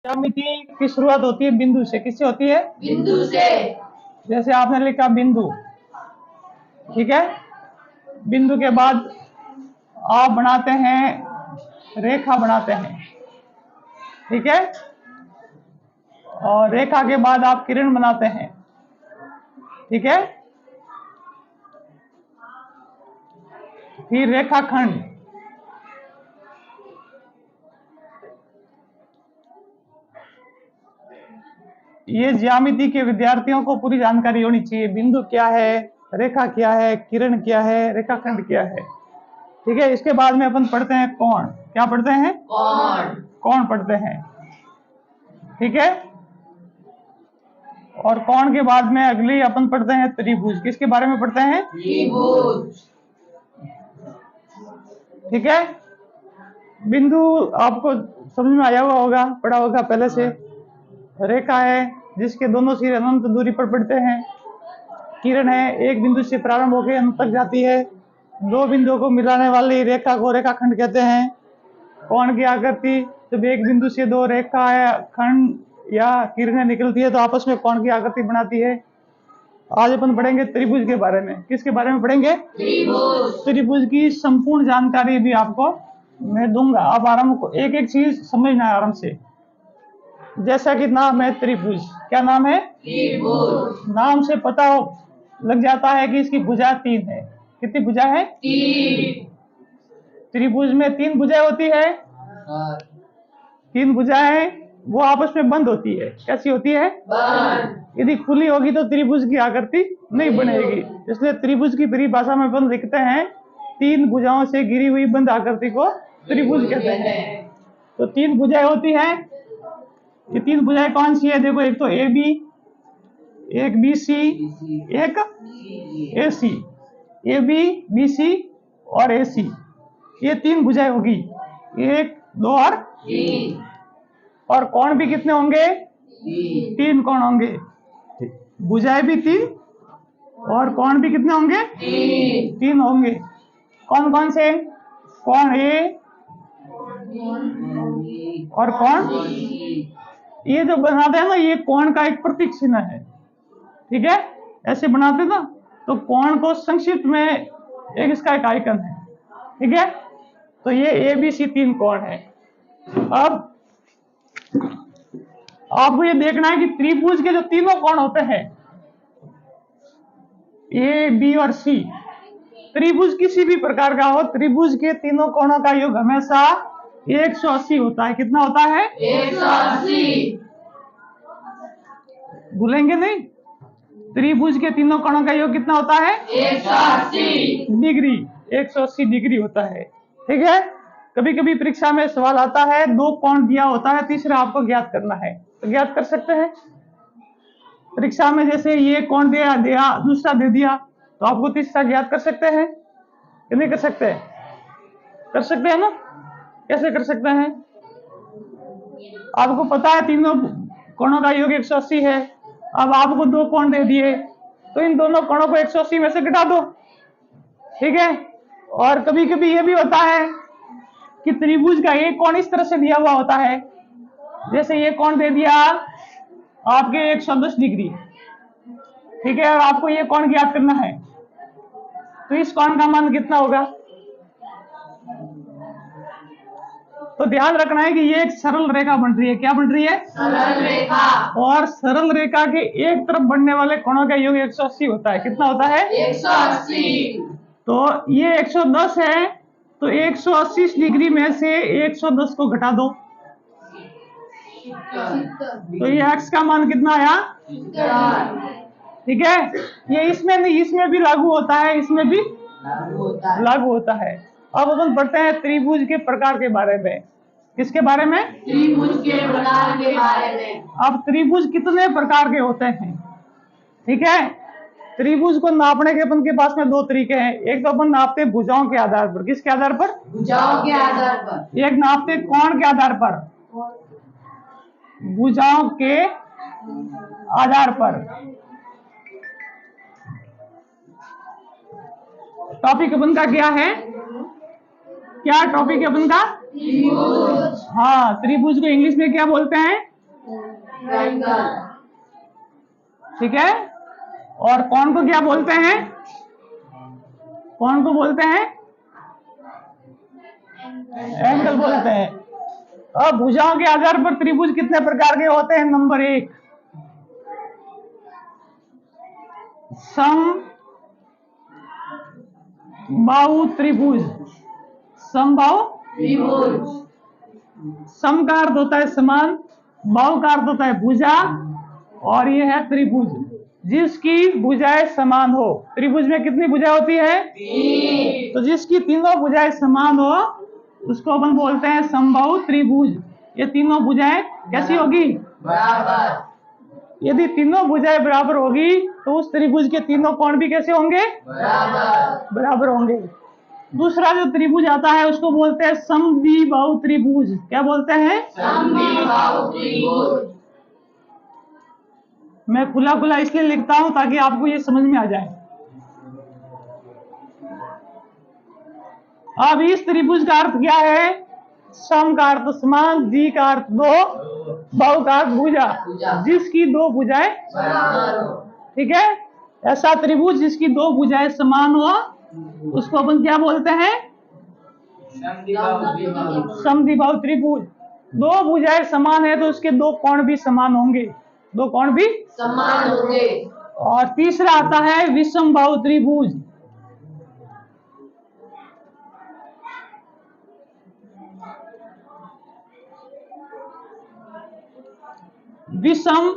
ज्यामिति की शुरुआत होती है बिंदु से। किससे होती है? बिंदु से। जैसे आपने लिखा बिंदु, ठीक है। बिंदु के बाद आप बनाते हैं, रेखा बनाते हैं, ठीक है। और रेखा के बाद आप किरण बनाते हैं, ठीक है। फिर रेखाखंड, ये ज्यामिति के विद्यार्थियों को पूरी जानकारी होनी चाहिए। बिंदु क्या है, रेखा क्या है, किरण क्या है, रेखाखंड क्या है, ठीक है। इसके बाद में अपन पढ़ते हैं कोण। क्या पढ़ते हैं? कोण। कोण पढ़ते हैं, ठीक है। और कोण के बाद में अगली अपन पढ़ते हैं त्रिभुज। किसके बारे में पढ़ते हैं? त्रिभुज, ठीक है। बिंदु आपको समझ में आया हुआ होगा, पढ़ा होगा पहले से। रेखा है जिसके दोनों सिरे अनंत दूरी पर पड़ते हैं। किरण है, एक बिंदु से प्रारंभ होकर अंत तक जाती है। दो बिंदुओं को मिलाने वाली रेखा को रेखाखंड कहते हैं। कोण की आकृति, जब एक बिंदु से दो रेखा है खंड या किरणें निकलती है तो आपस में कोण की आकृति बनाती है। आज अपन पढ़ेंगे त्रिभुज के बारे में। किसके बारे में पढ़ेंगे? त्रिभुज। त्रिभुज की संपूर्ण जानकारी भी आपको मैं दूंगा। आप आराम को एक एक चीज समझना है आराम से। जैसा कि नाम है त्रिभुज। क्या नाम है? त्रिभुज। नाम से पता लग जाता है कि इसकी भुजा 3 है। कितनी भुजा है? 3। त्रिभुज में 3 भुजाएं होती है। 3 भुजाएं वो आपस में बंद होती है। कैसी होती है? बंद। यदि खुली होगी तो त्रिभुज की आकृति नहीं बनेगी। इसलिए त्रिभुज की परिभाषा में अपन लिखते हैं 3 भुजाओं से घिरी हुई बंद आकृति को त्रिभुज कहते हैं। तो 3 भुजाएं होती हैं। ये 3 भुजाएं कौन सी है? देखो, एक तो ए बी, एक बी सी, एक ए सी। ए बी, बी सी और ए सी, ये 3 भुजाएं होगी। 1, 2 और 3। और कोण भी कितने होंगे? 3 कोण होंगे। भुजाएं भी 3 और कोण भी कितने होंगे? 3 होंगे। कौन कौन से? कोण ए और कोण, ये जो बनाते हैं ना, ये कोण का एक प्रतीक चिन्ह है, ठीक है। ऐसे बनाते ना, तो कोण को संक्षिप्त में एक इसका एक आइकन है, ठीक है। तो ये ए बी सी 3 कोण है। अब आपको ये देखना है कि त्रिभुज के जो तीनों कोण होते हैं, ए बी और सी, त्रिभुज किसी भी प्रकार का हो, त्रिभुज के तीनों कोणों का योग हमेशा 180 होता है। कितना होता है? 180। भूलेंगे नहीं। त्रिभुज के तीनों कोणों का योग कितना होता है? 180 डिग्री। 180 डिग्री होता है, ठीक है। कभी कभी परीक्षा में सवाल आता है 2 कोण दिया होता है, तीसरा आपको ज्ञात करना है, तो ज्ञात कर सकते हैं परीक्षा में। जैसे ये कोण दिया, दूसरा दे दिया, तो आपको तीसरा ज्ञात कर सकते हैं कि नहीं कर सकते? कर सकते हैं ना। कैसे कर सकते हैं? आपको पता है तीनों कोणों का योग 180 है। अब आपको 2 कोण दे दिए, तो इन दोनों कोणों को 180 में से घटा दो, ठीक है। और कभी कभी ये भी होता है कि त्रिभुज का एक कोण इस तरह से दिया हुआ होता है। जैसे ये कोण दे दिया आपके 110 डिग्री, ठीक है। और आपको ये कोण ज्ञात करना है, तो इस कोण का मान कितना होगा? तो ध्यान रखना है कि ये एक सरल रेखा बन रही है। क्या बन रही है? सरल रेखा। और सरल रेखा के एक तरफ बनने वाले कोणों का योग 180 होता है। कितना होता है? 180। तो ये 110 है, तो 180 डिग्री में से 110 को घटा दो, तो ये x का मान कितना आया? ठीक है। ये इसमें नहीं, इसमें भी लागू होता है, इसमें भी लागू होता है। अब अपन पढ़ते हैं त्रिभुज के प्रकार के बारे में। किसके बारे में? त्रिभुज के प्रकार के बारे में। अब त्रिभुज कितने प्रकार के होते हैं, ठीक है। त्रिभुज को नापने के अपन के पास में 2 तरीके हैं। एक तो अपन नापते भुजाओं के आधार पर। किसके आधार पर? भुजाओं के आधार पर। एक नापते कोण के आधार पर, भुजाओं के आधार पर। टॉपिक अपन का क्या है? क्या टॉपिक है अपन का? त्रिभुज। हाँ, त्रिभुज को इंग्लिश में क्या बोलते हैं? ट्रायंगल। ठीक है। और कोण को क्या बोलते हैं? कोण को बोलते हैं एंगल बोलते हैं। अब भुजाओं के आधार पर त्रिभुज कितने प्रकार के होते हैं? नंबर 1, समबाहु त्रिभुज। समबाहु त्रिभुज। सम का अर्थ होता है समान, बाहु का अर्थ होता है भुजा, और ये है त्रिभुज जिसकी भुजाएं समान हो। त्रिभुज में कितनी भुजा होती है? 3। तो जिसकी तीनों भुजाएं समान हो उसको अपन बोलते हैं समबाहु त्रिभुज। ये तीनों भुजाएं कैसी होगी? बराबर। यदि तीनों भुजाएं बराबर होगी तो उस त्रिभुज के तीनों कोण भी कैसे होंगे? बराबर। बराबर होंगे। दूसरा जो त्रिभुज आता है उसको बोलते हैं समद्विबाहु त्रिभुज। क्या बोलते हैं? समद्विबाहु त्रिभुज। मैं खुला खुला इसलिए लिखता हूं ताकि आपको ये समझ में आ जाए। अब इस त्रिभुज का अर्थ क्या है? सम का अर्थ समान, द्वि का अर्थ दो, बाहु का अर्थ भुजा, जिसकी दो भुजाएं बराबर हो। ठीक है। ऐसा त्रिभुज जिसकी दो भुजाएं समान हो उसको अपन क्या बोलते हैं? समद्विबाहु त्रिभुज। दो भुजाएं समान है तो उसके दो कोण भी समान होंगे, दो कोण भी समान होंगे। और तीसरा आता है विषमबाहु त्रिभुज। विषम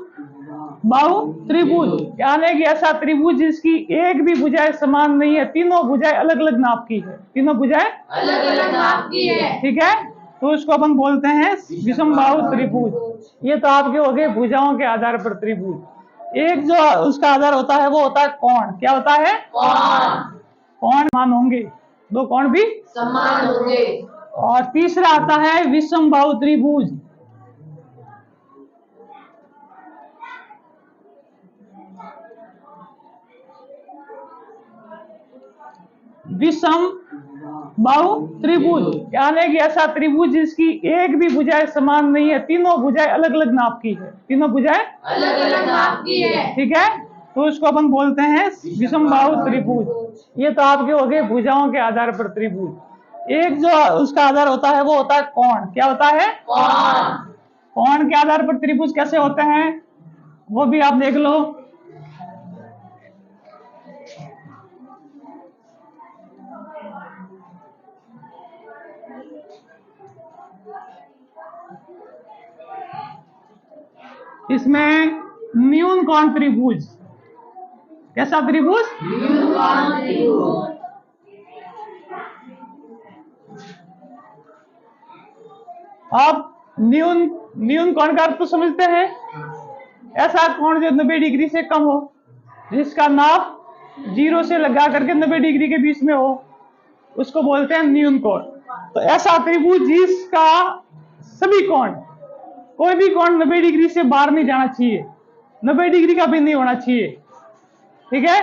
बाहु त्रिभुज यानी कि ऐसा त्रिभुज जिसकी एक भी भुजाएं समान नहीं है, तीनों भुजाएं अलग अलग नाप की है, तीनों भुजाएं अलग अलग नाप की है। ठीक है। तो उसको अपन बोलते हैं विषम बाहु त्रिभुज। ये तो आपके हो गए भुजाओं के आधार पर त्रिभुज। एक जो उसका आधार होता है वो होता है कोण। क्या होता है? कोण। कोण समान होंगे, दो कोण भी समान होंगे। और तीसरा आता है विषम बाहु त्रिभुज। विषम बाहु त्रिभुज यानी कि ऐसा त्रिभुज जिसकी एक भी भुजाएं समान नहीं है, तीनों भुजाएं अलग अलग नाप की है, तीनों भुजाएं अलग अलग नाप की है। ठीक है। तो उसको अपन बोलते हैं विषम बाहु त्रिभुज। ये तो आपके हो गए भुजाओं के आधार पर त्रिभुज। एक जो उसका आधार होता है वो होता है कोण। क्या होता है? कोण। कोण के आधार पर त्रिभुज कैसे होते हैं वो भी आप देख लो। इसमें न्यून कोण त्रिभुज। कैसा त्रिभुज? न्यून कोण त्रिभुज। आप न्यून कोण का अर्थ तो समझते हैं? ऐसा कोण जो 90 डिग्री से कम हो, जिसका नाप 0 से लगा करके 90 डिग्री के बीच में हो, उसको बोलते हैं न्यून कोण। तो ऐसा त्रिभुज जिसका सभी कोण, कोई भी कोण 90 डिग्री से बाहर नहीं जाना चाहिए, 90 डिग्री का भी नहीं होना चाहिए। ठीक है।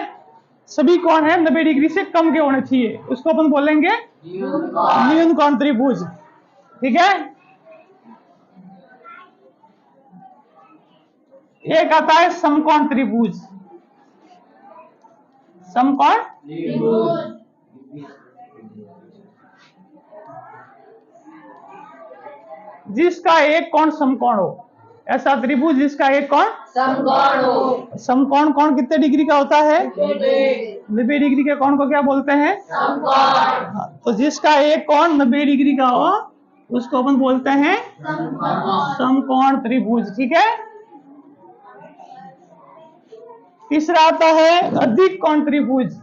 सभी कोण है 90 डिग्री से कम के होने चाहिए, उसको अपन बोलेंगे न्यून कोण त्रिभुज। ठीक है। एक आता है समकोण त्रिभुज। समकोण त्रिभुज। जिसका एक कोण समकोण हो। ऐसा त्रिभुज जिसका एक कोण समकोण हो। समकोण कोण कितने डिग्री का होता है? 90 डिग्री के कोण को क्या बोलते हैं? समकोण। तो जिसका एक कोण 90 डिग्री का हो उसको अपन बोलते हैं समकोण त्रिभुज। ठीक है। तीसरा आता है अधिक कोण त्रिभुज।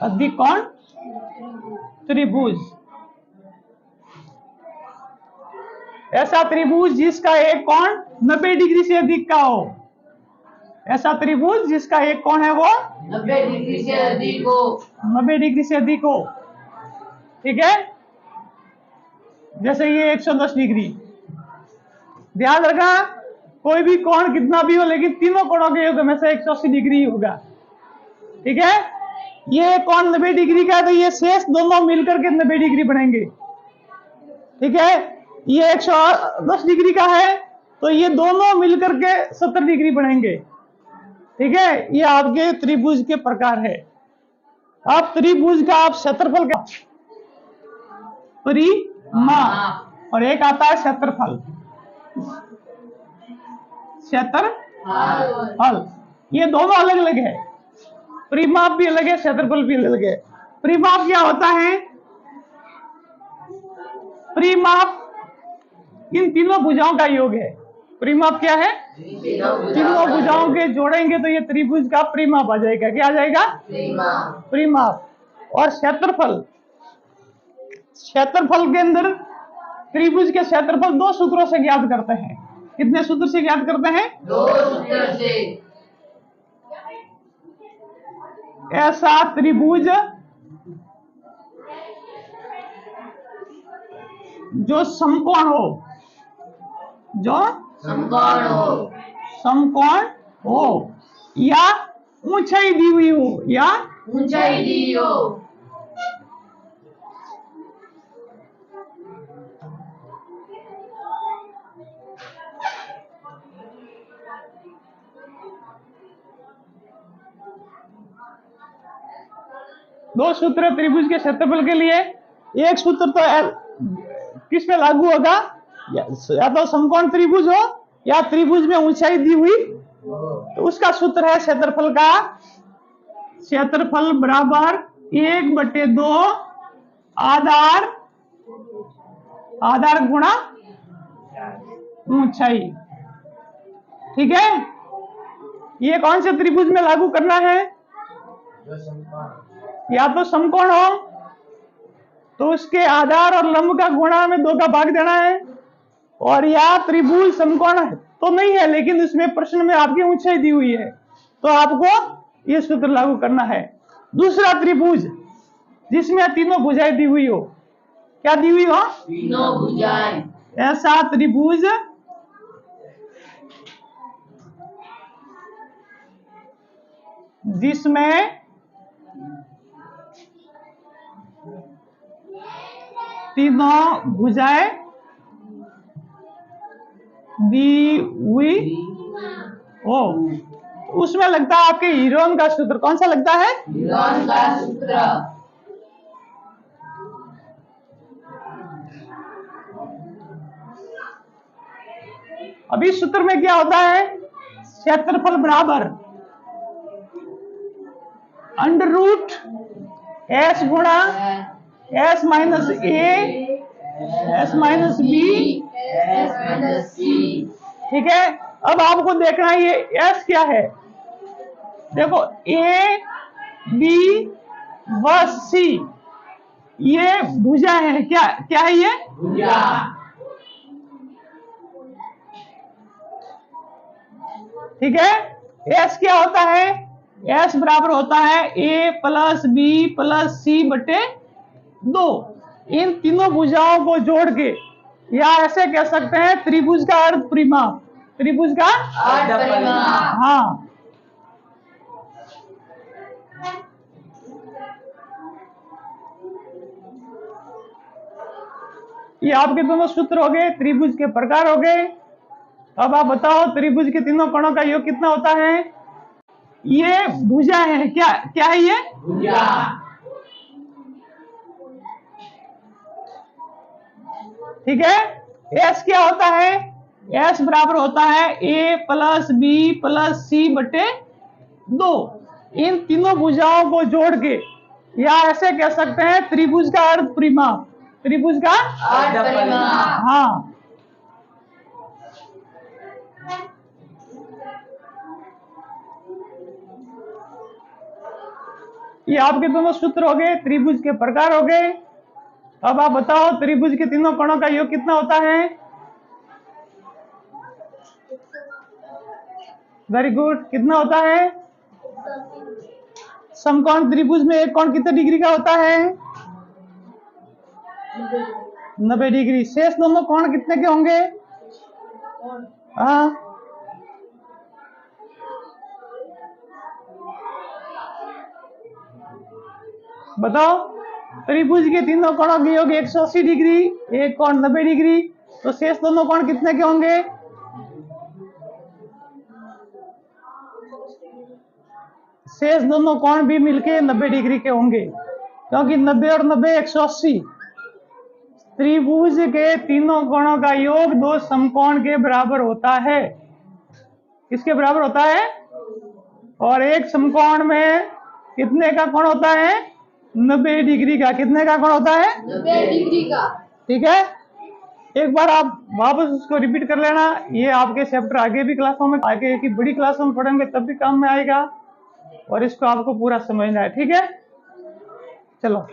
अधिक कोण त्रिभुज ऐसा त्रिभुज जिसका एक कोण 90 डिग्री से अधिक का हो। ऐसा त्रिभुज जिसका एक कोण है वो 90 डिग्री से अधिक हो। 90 डिग्री से अधिक हो। ठीक है। जैसे ये 110 डिग्री। ध्यान रखना कोई भी कोण कितना भी हो लेकिन तीनों कोणों के योग में से 180 डिग्री होगा। ठीक है। ये कोण 90 डिग्री का है, तो ये शेष दोनों मिलकर के 90 डिग्री बनेंगे। ठीक है, ये 110 डिग्री का है, तो ये दोनों मिलकर के 70 डिग्री बनेंगे। ठीक है, ये आपके त्रिभुज के प्रकार है। अब त्रिभुज का आप क्षेत्रफल का परिमाप और एक आता है क्षेत्रफल। क्षेत्रफल ये दोनों अलग अलग है, परिमाप भी अलग है, क्षेत्रफल भी अलग है। परिमाप क्या होता है? परिमाप इन तीनों भुजाओं का योग है। परिमाप क्या है? तीनों भुजाओं के जोड़ेंगे तो ये त्रिभुज का परिमाप आ जाएगा। क्या आ जाएगा? परिमाप। और क्षेत्रफल, क्षेत्रफल के अंदर त्रिभुज के क्षेत्रफल 2 सूत्रों से ज्ञात करते हैं। कितने सूत्र से ज्ञात करते हैं? 2 सूत्र से। ऐसा त्रिभुज जो समकोण हो, जो समकोण हो या ऊंचाई दी हुई हो, या ऊंचाई दी हो। दो सूत्र त्रिभुज के क्षेत्रफल के लिए। एक सूत्र तो किस पे लागू होगा? या तो समकोण त्रिभुज हो या त्रिभुज में ऊंचाई दी हुई, तो उसका सूत्र है क्षेत्रफल का। क्षेत्रफल बराबर 1/2 आधार गुणा ऊंचाई। ठीक है, ये कौन से त्रिभुज में लागू करना है? या तो समकोण हो तो उसके आधार और लंब का गुणा में 2 का भाग देना है, और या त्रिभुज समकोण तो नहीं है लेकिन उसमें प्रश्न में आपकी ऊंचाई दी हुई है, तो आपको ये सूत्र लागू करना है। दूसरा त्रिभुज जिसमें तीनों भुजाएं दी हुई हो। क्या दी हुई हो? तीनों भुजाएं। ऐसा त्रिभुज जिसमें तीनों भुजाएं दी हुई हो। उसमें लगता है आपके हीरोन का सूत्र। कौन सा लगता है? हीरोन का सूत्र। अभी सूत्र में क्या होता है? क्षेत्रफल बराबर अंडर रूट s गुणा s minus A s minus B s minus C. ठीक है, अब आपको देखना है ये s क्या है। देखो ए बी व सी ये भुजा है। क्या क्या है ये? भुजा। ठीक है, s क्या होता है? s बराबर होता है a प्लस बी प्लस सी बटे 2। इन तीनों भुजाओं को जोड़ के, या ऐसे कह सकते हैं त्रिभुज का अर्ध परिमाप। त्रिभुज का अर्ध परिमाप। हाँ, ये आपके दोनों सूत्र हो गए, त्रिभुज के प्रकार हो गए। अब आप बताओ त्रिभुज के तीनों कोणों का योग कितना होता है? ये भुजा है। क्या क्या है ये? भुजा। ठीक है, s क्या होता है? s बराबर होता है a प्लस बी प्लस सी बटे 2। इन तीनों भुजाओं को जोड़ के, या ऐसे कह सकते हैं त्रिभुज का अर्ध परिमाप। त्रिभुज का अर्ध परिमाप। हाँ, ये आपके दोनों सूत्र हो गए, त्रिभुज के प्रकार हो गए। अब आप बताओ त्रिभुज के तीनों कोणों का योग कितना होता है? वेरी गुड, कितना होता है? समकोण त्रिभुज में एक कोण कितने डिग्री का होता है? 90 डिग्री। शेष दोनों कोण कितने के होंगे? हाँ, बताओ, त्रिभुज के तीनों कोणों के योग 180 डिग्री, एक कोण 90 डिग्री, तो शेष दोनों कोण कितने के होंगे? शेष दोनों कोण भी मिलके 90 डिग्री के होंगे, क्योंकि 90 और 90 180। त्रिभुज के तीनों कोणों का योग दो समकोण के बराबर होता है। किसके बराबर होता है? और एक समकोण में कितने का कोण होता है? 90 डिग्री का। कितने का कोण होता है? 90 डिग्री का। ठीक है, एक बार आप वापस उसको रिपीट कर लेना। ये आपके चैप्टर आगे भी क्लासों में, आगे की बड़ी क्लासों में पढ़ेंगे तब भी काम में आएगा, और इसको आपको पूरा समझना है। ठीक है, चलो।